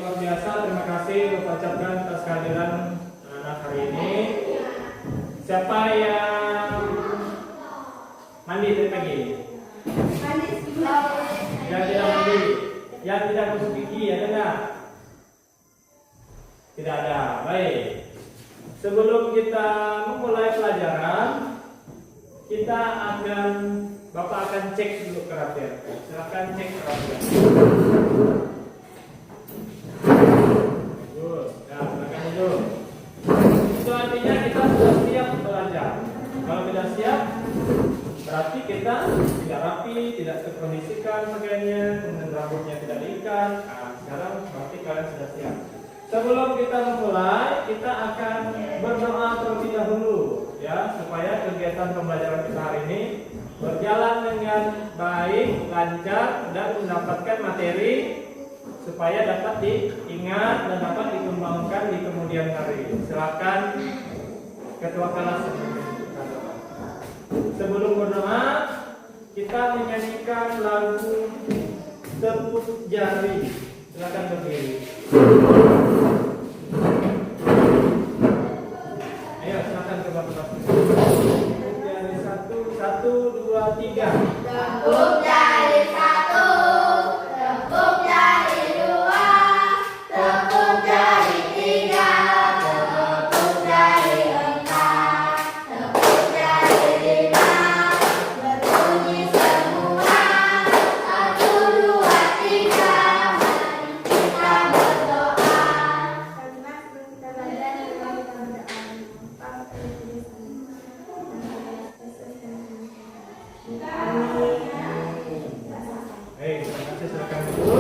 luar biasa. Terima kasih Bapak ucapkan atas kehadiran anak hari ini. Siapa yang mandi dari pagi? Yang tidak mandi, yang tidak masuk gigi, ada enggak? Tidak ada. Baik. Sebelum kita memulai pelajaran, kita akan Bapak akan cek dulu karakter. Silakan cek karakter. Bagus. Ya, silakan dulu. Itu artinya kita sudah siap belajar. Kalau tidak siap, berarti kita tidak rapi, tidak terkondisikan pakaiannya, kemudian rambutnya tidak diikat. Nah, sekarang berarti kalian sudah siap. Sebelum kita memulai, kita akan berdoa terlebih dahulu, ya, supaya kegiatan pembelajaran kita hari ini berjalan dengan baik, lancar, dan mendapatkan materi supaya dapat diingat dan dapat dikembangkan di kemudian hari. Silakan ketua kelas. Sebelum berdoa, kita menyanyikan lagu Tepuk Jari. Silakan berdiri. Ayo, silakan ke Bapak. Tepuk jari 1, 2, 3. Tepuk jari 1, tepuk jari 2, tepuk jari 3, tepuk jari 4, tepuk jari 5. Berbunyi semua 1, 2, 3. Mari kita berdoa. Karena sebelum kita belajar, kita berdoa. Hei, terima kasih, silakan dulu.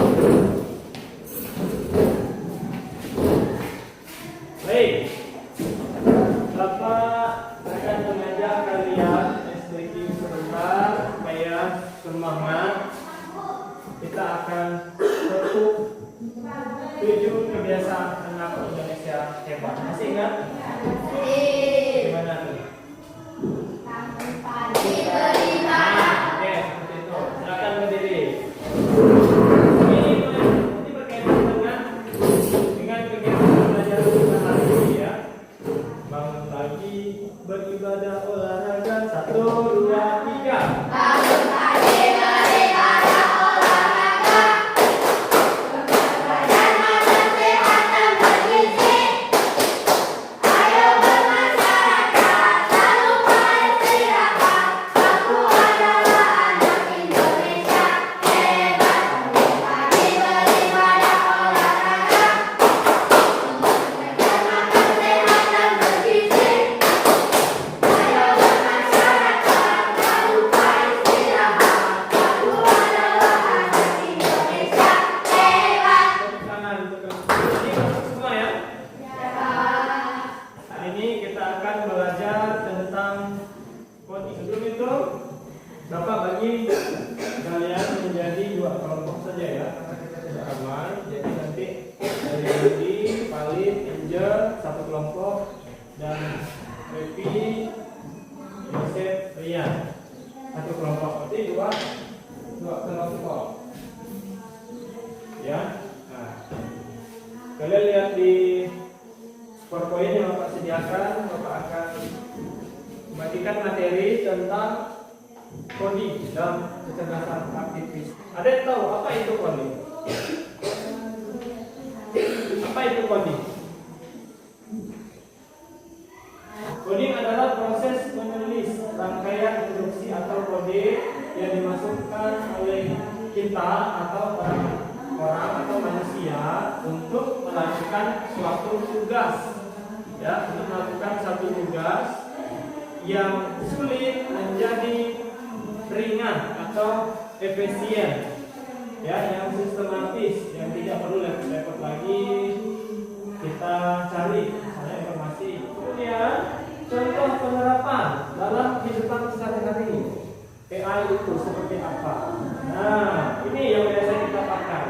Baik, Bapak akan mengajak kalian SDQ sebentar supaya semangat. Kita akan tetap 7 kebiasaan anak Indonesia hebat. Masih ingat? Gimana tuh? Pagi beribadah. Oke, seperti itu. Silakan berdiri. Ini berkaitan dengan kegiatan pembelajaran kita hari ini, ya. Bangun pagi, beribadah, olahraga. 1, 2, 3. Bangun pagi beribadah, olahraga. Berbadan makan sehat dan bergizi. Ayo bermasyarakat, tak lupa istirahat. Aku adalah anak Indonesia hebat. Bangun pagi beribadah, olahraga. Berbadan makan sehat dan bergizi. Ayo bermasyarakat, tak lupa istirahat. Aku adalah anak Indonesia hebat. Tepuk tangan untuk ini masuk semua, ya. Hari ini kita akan belajar tentang coding. Sebelum itu, Bapak bagi kalian menjadi 2 kelompok saja, ya, karena kita tidak ramai. Jadi nanti dari Yudi, Palit, Angel 1 kelompok, dan Revi, Yosef, Rian 1 kelompok. Berarti dua kelompok, ya. Nah, kalian lihat di PowerPoint yang Bapak sediakan. Bapak akan membagikan materi tentang coding dalam kecerdasan artifisial. Ada yang tahu apa itu coding? Apa itu coding? Coding adalah proses menulis rangkaian instruksi atau kode yang dimasukkan oleh kita atau orang atau manusia untuk melakukan suatu tugas, ya, untuk melakukan satu tugas yang sulit menjadi ringan atau efisien, ya, yang sistematis, yang tidak perlu repot-repot lagi kita cari misalnya informasi. Kemudian contoh penerapan dalam kehidupan sehari-hari AI itu seperti apa? Nah, ini yang biasa kita pakai.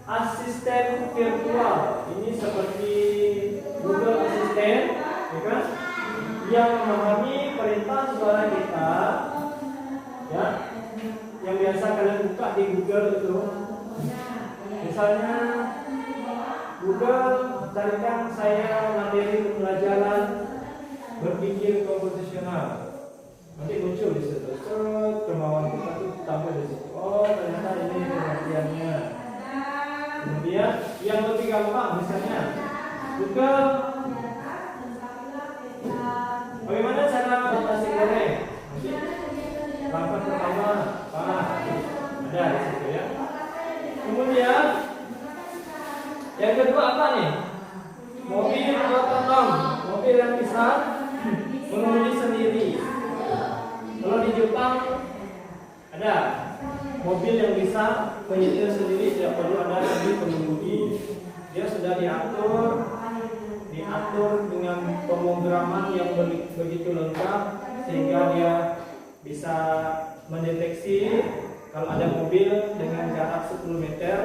Asisten virtual ini seperti Google Assistant, ya kan? Yang memahami perintah suara kita, ya, yang biasa kalian buka di Google itu. Misalnya Google carikan saya materi pembelajaran berpikir komputasional. Nanti muncul di situ. Kemauan kita tuh tampil di situ. Oh, ternyata ini pengertiannya. Kemudian yang lebih gampang misalnya Google bagaimana cara membuat nasi goreng. Langkah pertama ada di situ ya. Kemudian yang kedua apa nih? Mobil otonom, mobil yang bisa mengemudi sendiri. Kalau di Jepang ada mobil yang bisa menyetir sendiri, tidak perlu ada lagi pengemudi. Dia sudah diatur dengan pemrograman yang begitu lengkap sehingga dia bisa mendeteksi kalau ada mobil dengan jarak 10 meter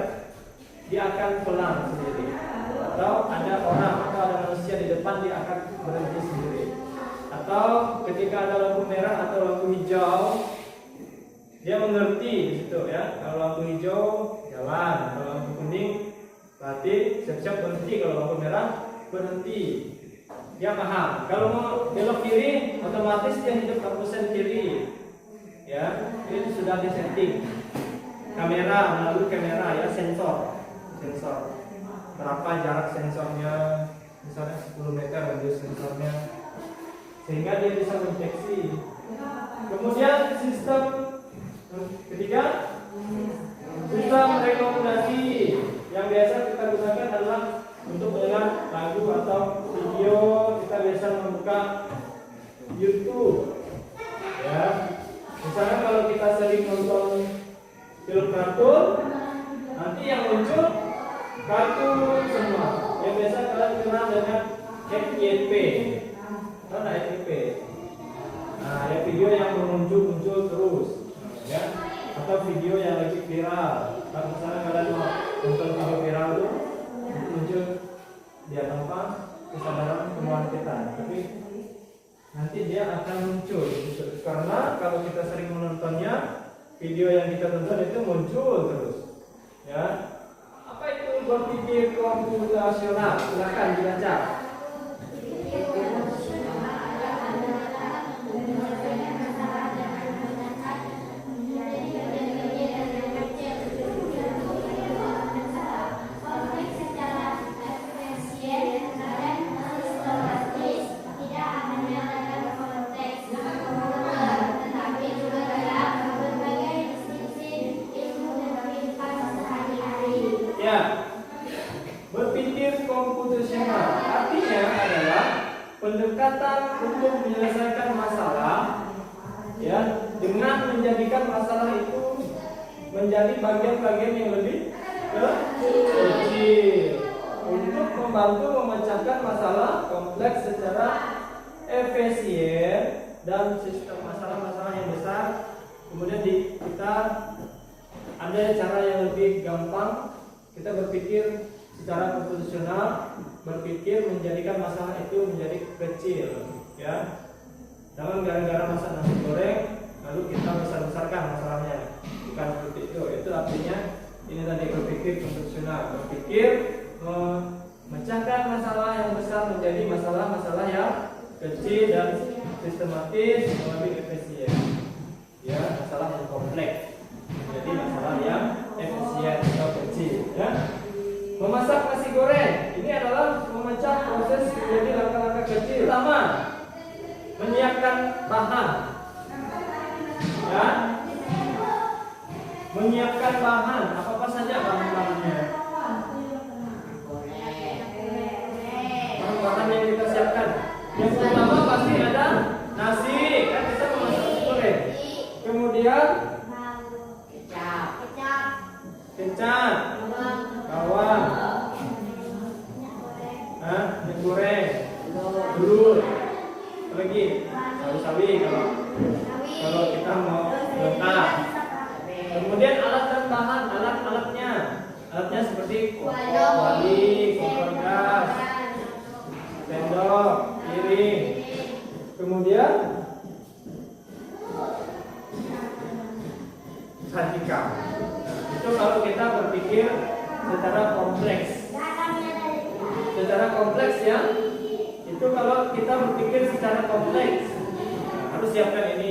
dia akan pelan sendiri, atau ada orang atau ada manusia di depan dia akan berhenti sendiri, atau ketika ada lampu merah atau lampu hijau dia mengerti di situ ya. Kalau lampu hijau jalan, kalau lampu kuning berarti siap-siap berhenti, kalau lampu merah berhenti. Dia paham. Kalau mau belok kiri otomatis dia hidup lampu sen kiri. Ya, ini sudah disetting. Kamera melalui kamera ya, sensor berapa jarak sensornya, misalnya 10 meter radius sensornya, sehingga dia bisa mendeteksi. Kemudian sistem ketiga, sistem rekomendasi yang biasa kita gunakan adalah untuk mendengar lagu atau video. Kita biasa membuka YouTube ya. Misalnya kalau kita sering nonton film kartun, nanti yang muncul kartun semua. Yang biasa kalian kenal dengan FYP. Tahu nggak FYP? Nah, ya video yang muncul terus, ya. Atau video yang lagi viral. Kalau misalnya kalian mau nonton video viral itu muncul dia tanpa kesadaran kemauan kita, tapi nanti dia akan muncul karena kalau kita sering menontonnya, video yang kita tonton itu muncul terus ya. Apa itu berpikir komputasional? Silakan dibaca. Berpikir komputasional artinya adalah pendekatan untuk menyelesaikan masalah ya, dengan menjadikan masalah itu menjadi bagian-bagian yang lebih kecil untuk membantu memecahkan masalah kompleks secara efisien dan sistem masalah-masalah yang besar. Kemudian kita ada cara yang lebih gampang. Kita berpikir secara komputasional, berpikir menjadikan masalah itu menjadi kecil, ya. Jangan gara-gara masak nasi goreng lalu kita besar-besarkan masalahnya. Bukan seperti itu. Itu artinya ini tadi berpikir komputasional, berpikir memecahkan masalah yang besar menjadi masalah-masalah yang kecil dan sistematis, lebih efisien. Ya, masalah yang kompleks menjadi masalah yang efisien atau kecil, ya. Memasak nasi goreng ini adalah memecah proses menjadi langkah-langkah kecil. Pertama, menyiapkan bahan, ya. Menyiapkan bahan, apa saja bahan-bahannya? Bahan-bahan yang kita siapkan. Yang pertama pasti ada nasi, kan kita memasak nasi goreng. Kemudian kecap, bawang, minyak goreng, telur, lagi sawi-sawi kalau kita mau lengkap. Kemudian alat dan bahan, alatnya seperti kuali, kompor gas, sendok, piring. Kemudian sajikan. Itu kalau kita berpikir secara kompleks. kompleks ya. Itu kalau kita berpikir secara kompleks, harus siapkan ini.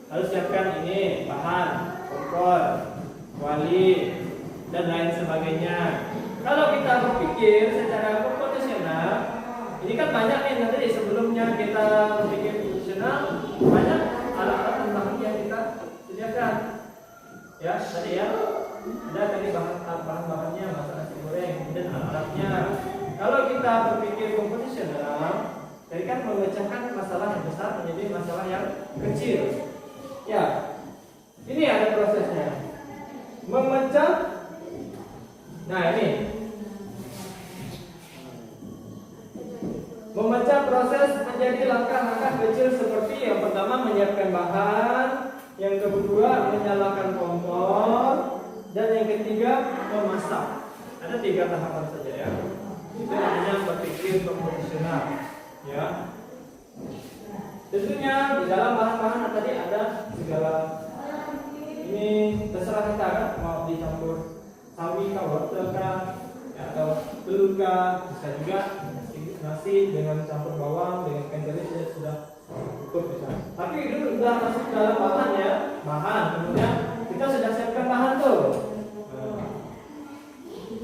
Harus siapkan ini bahan, kompor, kuali, dan lain sebagainya. Kalau kita berpikir secara komputasional, ini kan banyak nih nanti sebelumnya kita berpikir komputasional, banyak alat-alat tambahan yang kita sediakan. Ya, tadi ya. Ada tadi bahan-bahannya, masak nasi goreng, dan alat-alatnya. Kalau kita berpikir komputasional, tadi kan memecahkan masalah yang besar menjadi masalah yang kecil. Ya, ini ada prosesnya. Memecah. Nah ini. Memecah proses menjadi langkah-langkah kecil seperti yang pertama menyiapkan bahan, yang kedua menyalakan kompor, dan yang ketiga memasak. Ada 3 tahapan saja ya. Itu namanya berpikir komputasional. Ya. Tentunya di dalam bahan-bahan tadi ada segala ini terserah kita kan mau dicampur sawi kah, wortel kah, ya, atau telur kah, bisa juga nasi dengan campur bawang dengan kenderis sudah cukup bisa. Tapi itu sudah masuk dalam bahan ya, bahan. Kemudian kita sudah siapkan bahan tuh.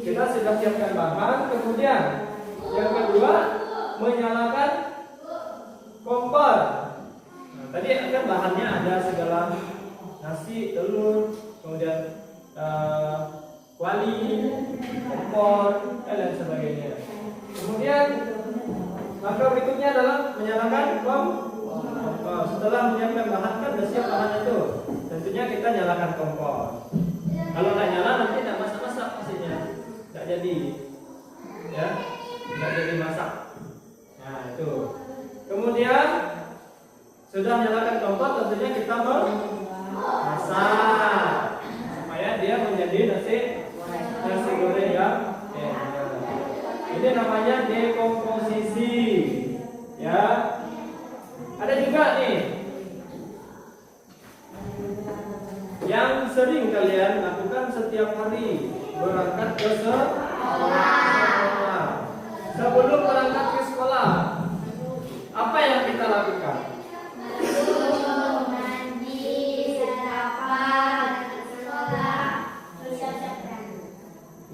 Kita sudah siapkan bahan, kemudian yang kedua menyalakan kompor. Nah, tadi kan bahannya ada segala nasi, telur, kemudian kuali, kompor, dan lain sebagainya. Kemudian langkah berikutnya adalah menyalakan kompor. Setelah menyiapkan bahan kan sudah siap bahan itu, tentunya kita nyalakan kompor. Kalau nggak nyala nanti tidak masak-masak pastinya, nggak jadi, ya, nggak jadi masak. Nah itu. Kemudian sudah nyalakan kompor, tentunya kita memasak supaya dia menjadi nasi goreng yang ini namanya dekomposisi. Ya. Ada juga nih yang sering kalian lakukan setiap hari, berangkat ke sekolah. Sebelum berangkat ke sekolah, apa yang kita lakukan? Mandi, sarapan, sekolah, bersiap-siap.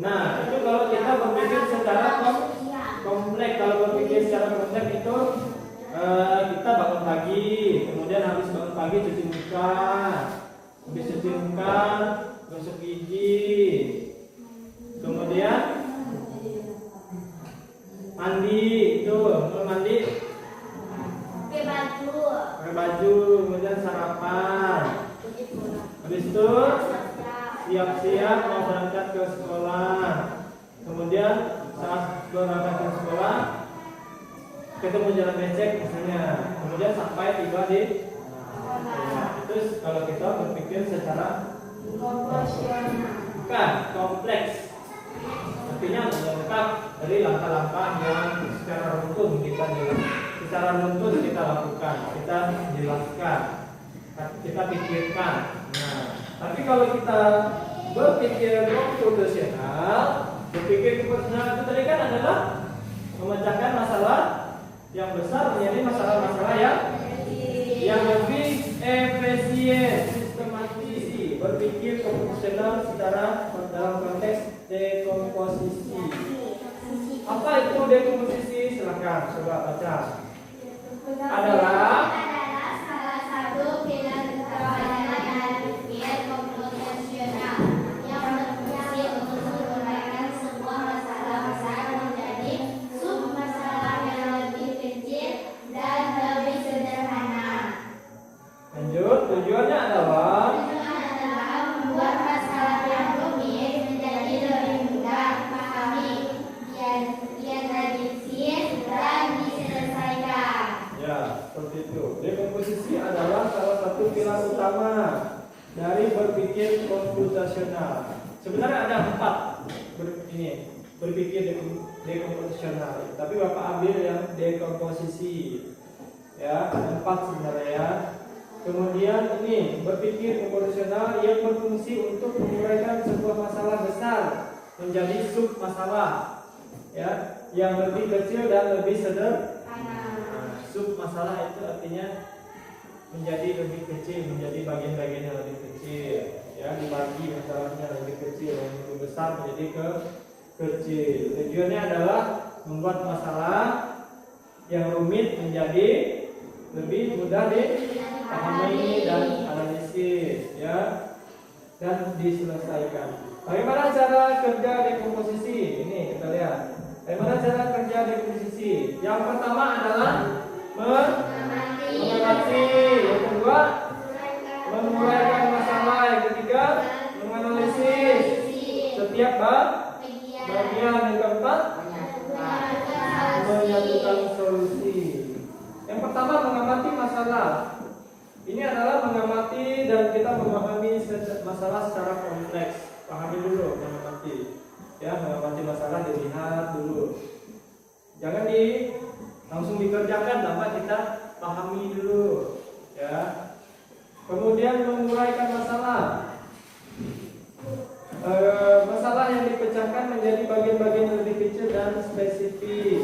Nah, itu kalau kita berpikir secara kompleks, kalau berpikir secara kompleks itu kita bangun pagi, kemudian habis bangun pagi cuci muka, habis cuci muka gosok gigi, kemudian mandi, itu mandi, pakai baju, kemudian sarapan, habis itu siap-siap mau berangkat ke sekolah. Kemudian saat berangkat ke sekolah ketemu jalan becek misalnya, kemudian sampai tiba di terus kalau kita berpikir secara bukan kompleks, artinya lengkap dari langkah-langkah yang secara runtun kita lakukan, kita jelaskan, kita pikirkan. Nah, tapi kalau kita berpikir komputasional itu tadi kan adalah memecahkan masalah yang besar menjadi masalah-masalah yang lebih efisien, sistematis. Berpikir komputasional secara dalam konteks dekomposisi. Apa itu dekomposisi? Silakan coba baca. Adalah salah satu pilar utama dalam berpikir komputasional yang berfungsi untuk menguraikan sebuah masalah besar menjadi sub-masalah yang lebih kecil dan lebih sederhana. Lanjut, tujuannya adalah Membuat masalah yang rumit menjadi lebih mudah dipahami, yang terdefinisi dan diselesaikan. ya, seperti itu. Dekomposisi adalah salah satu pilar utama dari berpikir komputasional. Sebenarnya ada 4 berpikir dekomposisional, tapi Bapak ambil yang dekomposisi. Ya, ada 4 sebenarnya ya. Kemudian ini berpikir komputasional yang berfungsi untuk menguraikan sebuah masalah besar menjadi sub masalah. ya, yang lebih kecil dan lebih sederhana. Karena Sub masalah itu artinya menjadi lebih kecil, menjadi bagian-bagian yang lebih kecil, ya, dibagi masalahnya lebih kecil, yang lebih besar menjadi kecil. Tujuannya adalah membuat masalah yang rumit menjadi lebih mudah dipahami dan analisis, ya, dan diselesaikan. Bagaimana cara kerja dekomposisi? Ini kita lihat. Bagaimana cara kerja dekomposisi? Yang pertama adalah mengamati. Yang kedua, menguraikan masalah. Yang ketiga, menganalisis setiap bagian. Yang keempat, menyatukan solusi. Yang pertama, mengamati masalah. Ini adalah mengamati dan kita memahami masalah secara kompleks. Pahami dulu, mengamati. Ya, mengamati masalah dilihat dulu. Jangan langsung dikerjakan, tanpa kita pahami dulu. Ya. Kemudian menguraikan masalah. Masalah yang dipecahkan menjadi bagian-bagian lebih kecil dan spesifik.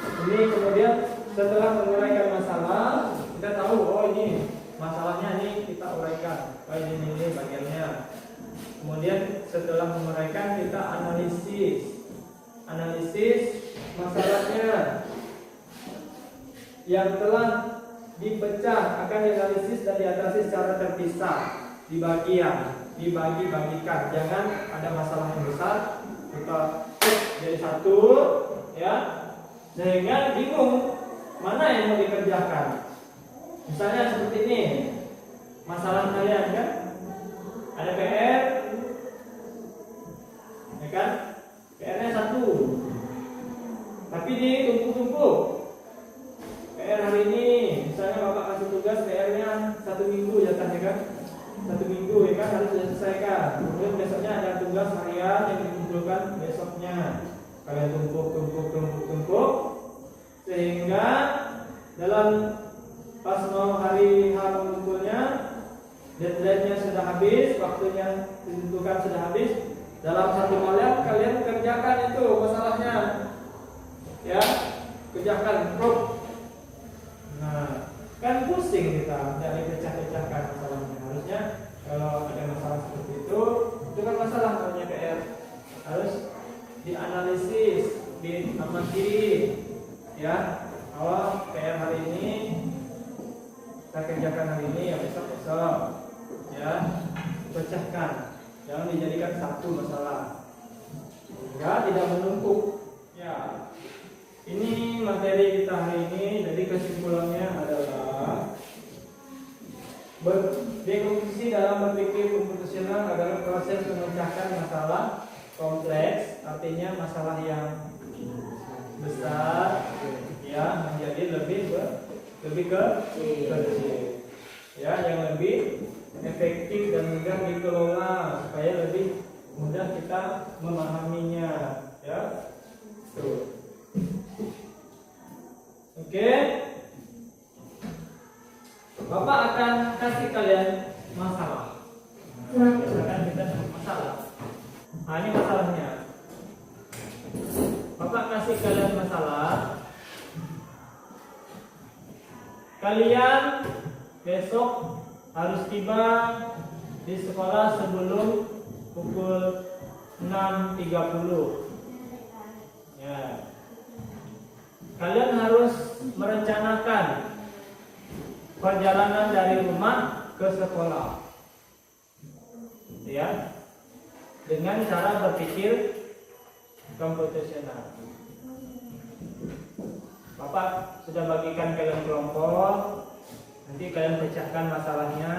Ini kemudian setelah menguraikan masalah, kita tahu, oh ini masalahnya, ini kita uraikan. Oh ini bagiannya. Kemudian setelah menguraikan, kita analisis masalahnya yang telah dipecah akan dianalisis dan diatasi secara terpisah, dibagi-bagikan. Jangan ada masalah yang besar kita jadi satu, ya, sehingga bingung mana yang mau dikerjakan. Misalnya seperti ini, masalah kalian kan, ada PR, ya kan, PR-nya satu, tapi ditumpuk-tumpuk. PR hari ini, misalnya bapak kasih tugas PR-nya 1 minggu jatahnya kan, 1 minggu ya kan harus diselesaikan. Kemudian besoknya ada tugas harian yang dikumpulkan besoknya. Kalian tumpuk, sehingga dalam pas mau hari H mengumpulnya, deadline-nya sudah habis, waktunya ditentukan sudah habis. Dalam 1 malam kalian kerjakan itu masalahnya, ya, kerjakan proof. Nah, kan pusing kita dari pecah-pecahkan masalahnya. Harusnya kalau ada masalah seperti itu kan masalah namanya PR, harus dianalisis, diamati, ya. Oh, PR hari ini kita kerjakan hari ini, ya besok, ya, pecahkan. Jangan dijadikan satu masalah, ya, tidak menumpuk. Ya, ini materi kita hari ini. Jadi kesimpulannya adalah dekomposisi dalam berpikir komputasional adalah proses memecahkan masalah kompleks, artinya masalah yang besar, ya, menjadi lebih kecil, ya, yang lebih efektif dan mudah dikelola supaya lebih mudah kita memahaminya, ya. Tuh. Oke. Bapak akan kasih kalian masalah. Misalkan kita masalah. Nah, ini masalahnya. Bapak kasih kalian masalah. Kalian besok harus tiba di sekolah sebelum pukul 6.30. Ya. Kalian harus merencanakan perjalanan dari rumah ke sekolah, ya, dengan cara berpikir komputasional. Bapak sudah bagikan kalian kelompok. Nanti kalian pecahkan masalahnya,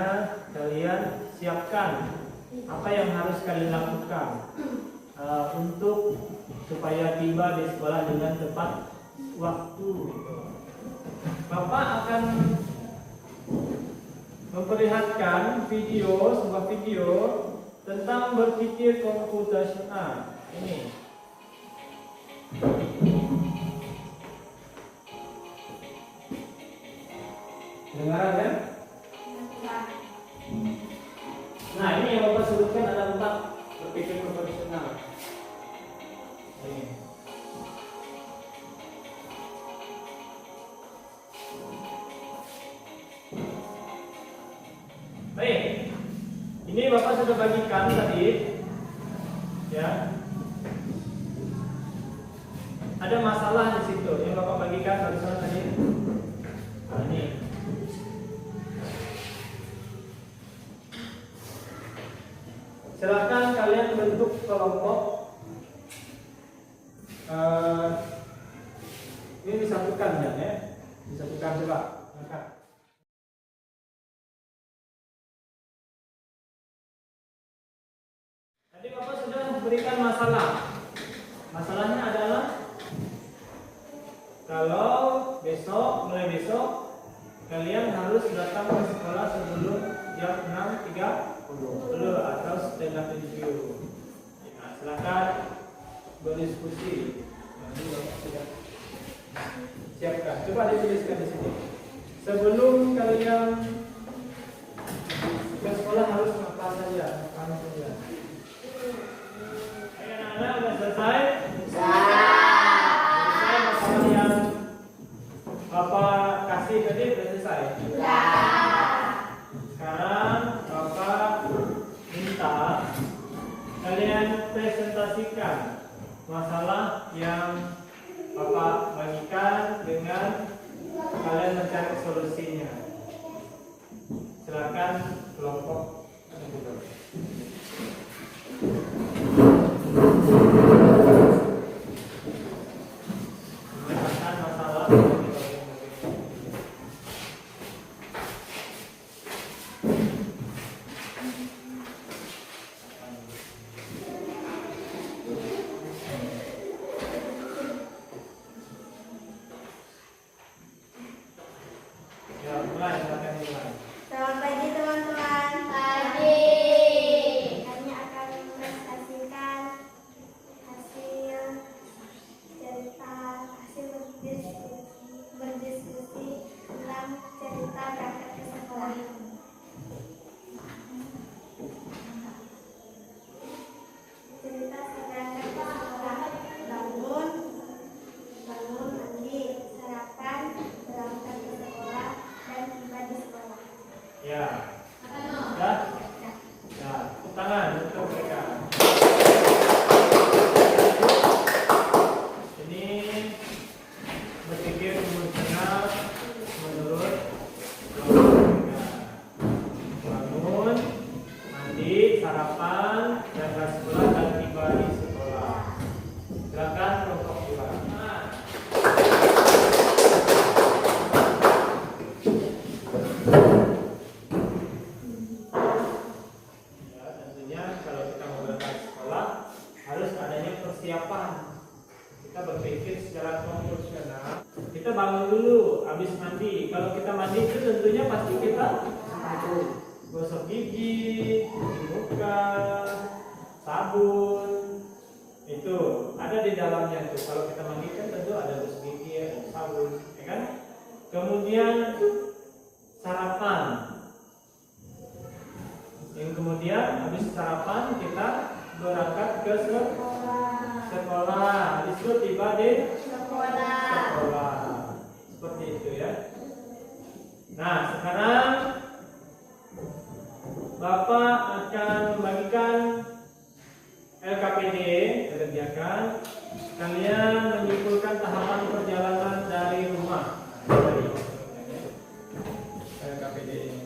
kalian siapkan apa yang harus kalian lakukan untuk supaya tiba di sekolah dengan tepat waktu. Bapak akan memperlihatkan sebuah video tentang berpikir komputasional. Ini. Dengaran kan? Nah, ini yang Bapak sebutkan ada 4 berpikir komputasional. Ini. Ini Bapak sudah bagikan tadi, ya. Ada masalah di situ yang Bapak bagikan barusan tadi. Nah, ini. Silakan kalian bentuk kelompok. Ini disatukan ya, disatukan coba. Angkat. Tadi Bapak sudah berikan masalah. Masalahnya adalah kalau mulai besok kalian harus datang ke sekolah sebelum jam 6.30 atau setengah 7. Nah, silakan berdiskusi. Nanti Bapak sudah siapkan. Coba dituliskan di sini. Sebelum kalian ke sekolah harus apa saja? Anak-anak sudah selesai? Selesai masalah yang Bapak kasih tadi sudah selesai? Sekarang Bapak minta kalian presentasikan masalah yang Bapak bagikan dengan kalian mencari solusinya. Silakan kelompok. Memecahkan masalah. Ya, mulai, silakan mulai. Selamat pagi teman-teman. Pagi. Kami akan mempresentasikan hasil berdiskusi tentang cerita berangkat ke sekolah. Cerita berangkat ke sekolah. Bangun, mandi, sarapan, berangkat ke sekolah dan tiba di sekolah. Ya. Ya. Ya, tepuk tangan untuk mereka. Ini berpikir benar menurut mereka. Bangun, mandi, sarapan, berangkat sekolah dan tiba di sekolah. Silakan kelompok dua. Ya, tentunya kalau kita mau berangkat sekolah harus adanya persiapan. Kita berpikir secara proporsional. Kita bangun dulu, habis mandi. Kalau kita mandi itu tentunya pasti kita gosok gigi, cuci muka, sabun. Itu ada di dalamnya tuh. Kalau kita mandi kan tentu ada gosok gigi, ada sabun, ya kan? Kemudian sarapan. Yang kemudian habis sarapan kita berangkat ke sekolah. Disuruh tiba di sekolah. Seperti itu ya. Nah, sekarang Bapak akan membagikan LKPD, kerjakan. Kalian menyimpulkan tahapan perjalanan dari rumah. Dari LKPD ini.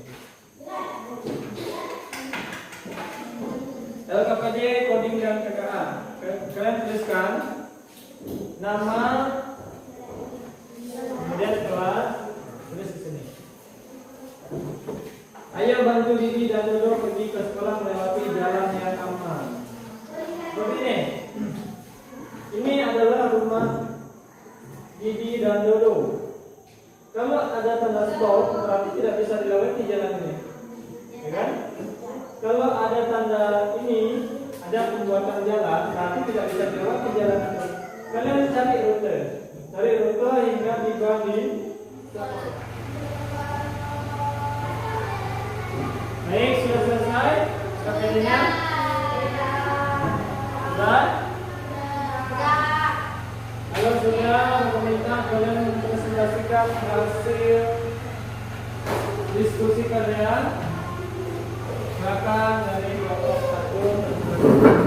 LKPD coding dan KKA. Kalian tuliskan nama, kemudian kelas, tulis di sini. Ayo bantu Didi dan Dodo pergi ke sekolah melewati jalan yang aman. Begini, ini adalah rumah Didi dan Dodo. Kalau ada tanda stop, berarti tidak bisa dilewati jalan ini, ya kan? Kalau ada tanda ini, ada pembuatan jalan, berarti tidak bisa dilewati jalan itu. Kalian cari rute hingga tiba di sekolah. Baik, sudah selesai KPD-nya? Sudah? Kalau sudah, pemerintah kalian mempresentasikan hasil diskusi kalian. Silakan dari kelompok 1 dan 2.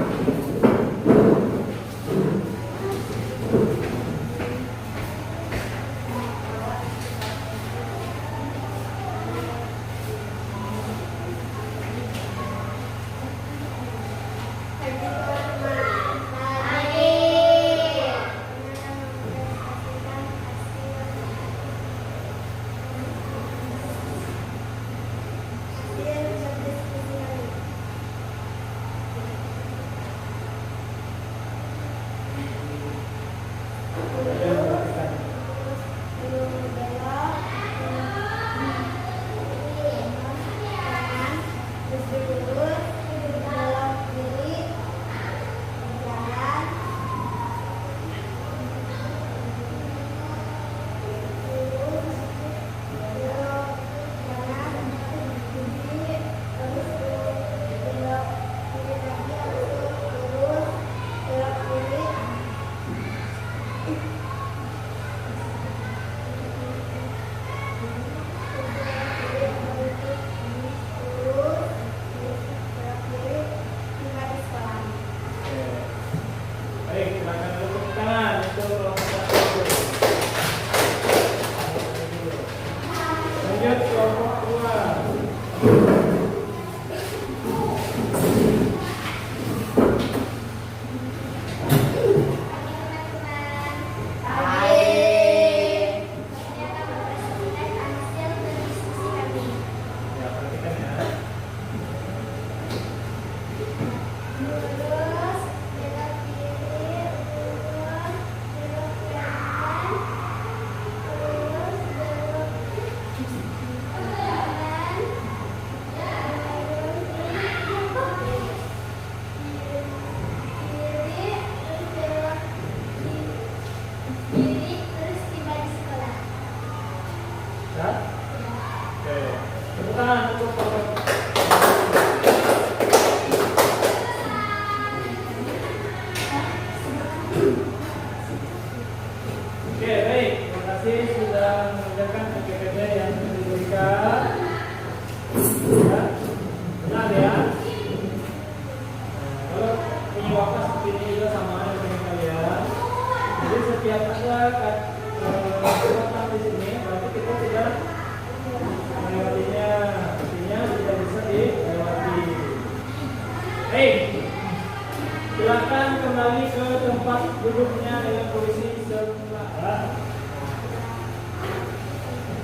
Silakan kembali ke tempat duduknya dengan posisi semula.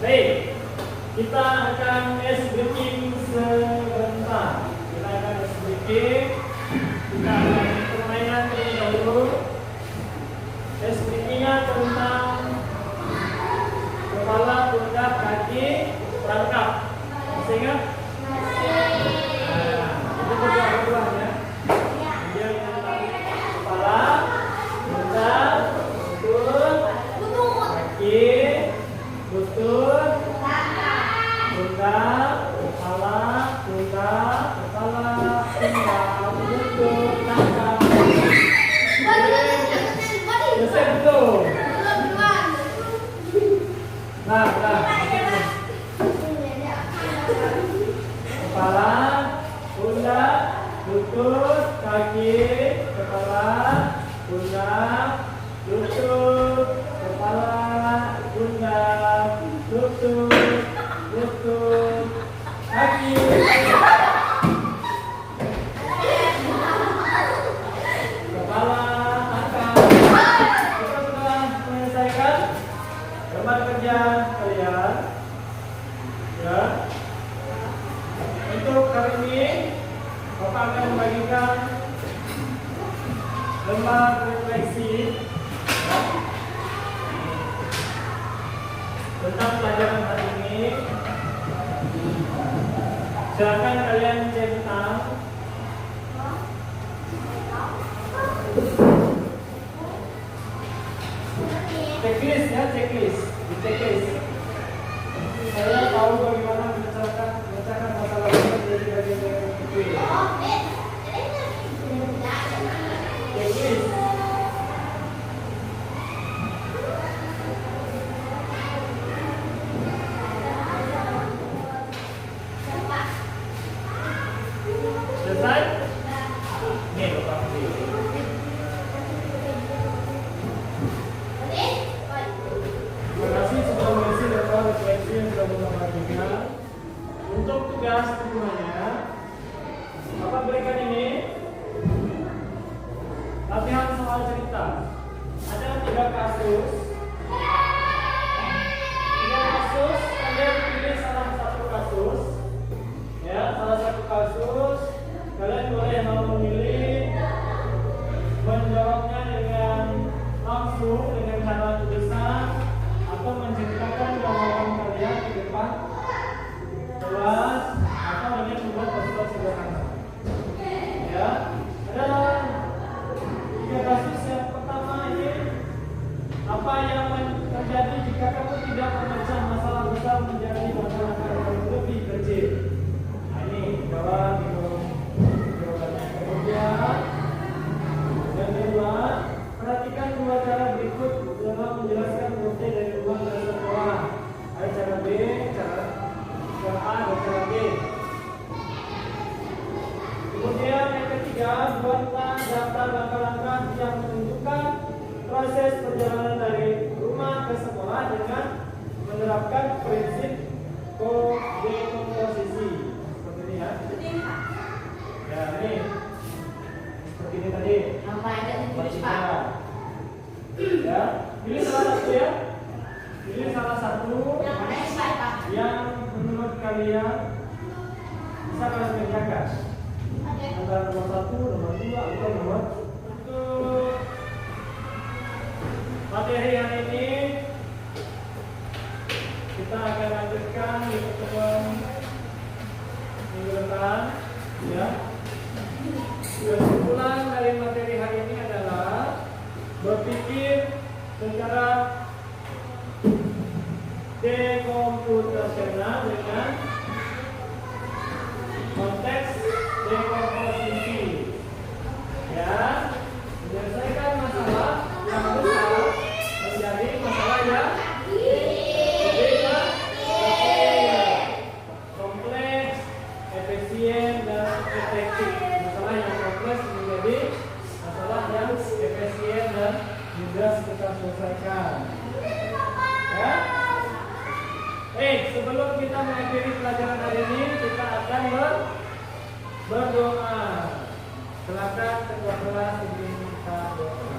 Baik, kita akan ice breaking sebentar. Kita akan ice breaking. Kita akan permainan terlebih dahulu. Ice breakingnya tentang kepala, pundak, kaki, perangkap. Masih ingat? Nah, itu berdua ya. Lutut, pundak, kepala, pundak, kepala, pundak, lutut, tangan. Selesai belum? Nah. Kepala, pundak, lutut, kaki, kepala, pundak, lutut, kepala, pundak, lutut, kaki. Kepala, tangan. Kita sudah menyelesaikan lembar kerja kalian. Ya. Untuk kali ini, Bapak akan membagikan lembar refleksi tentang pelajaran hari ini. Silakan kalian cetak. Checklist ya, checklist. Di checklist. Saya tahu bagaimana memecahkan masalah ini menjadi bagian-bagian kecil. Checklist. kelas semuanya. Apa berikan ini? Latihan soal cerita. Ada 3 kasus. 3 kasus, kalian pilih salah satu kasus. Ya, salah satu kasus. Kalian boleh mau memilih menjawabnya dengan langsung dengan cara tulisan atau menceritakan jawaban kalian di depan kelas atau dengan membuat poster sederhana. Ya, ada 3 kasus. Yang pertama ini, apa yang terjadi jika kamu tidak memecah masalah besar menjadi masalah yang lebih kecil? Nah, ini jawab jawabannya. Kemudian yang kedua, perhatikan 2 cara berikut dalam menjelaskan bukti dari rumah ke sekolah. Ada cara B, cara A, dan cara B. Kemudian yang ketiga, buatlah daftar langkah-langkah yang menunjukkan proses perjalanan dari rumah ke sekolah dengan menerapkan prinsip dekomposisi. Seperti ini ya. Ya, ini. Seperti ini tadi. Apa ada ditulis Pak? Ya, pilih salah satu ya. Pilih salah satu Yang mana yang baik Pak? yang menurut kalian bisa kalian kerjakan. Antara nomor 1, nomor 2, atau nomor 1. Materi hari ini kita akan lanjutkan di pertemuan minggu depan. Ya. Kesimpulan dari materi hari ini adalah berpikir secara dekomputasional dengan konteks dekomposisi. Ya, menyelesaikan masalah yang besar menjadi masalah yang berbeda, kompleks, efisien, dan efektif. Masalah yang kompleks menjadi masalah yang efisien dan mudah kita selesaikan. Ya. Sebelum kita mengakhiri pelajaran hari ini, kita akan berdoa. Silakan ketua kelas ingin kita doa.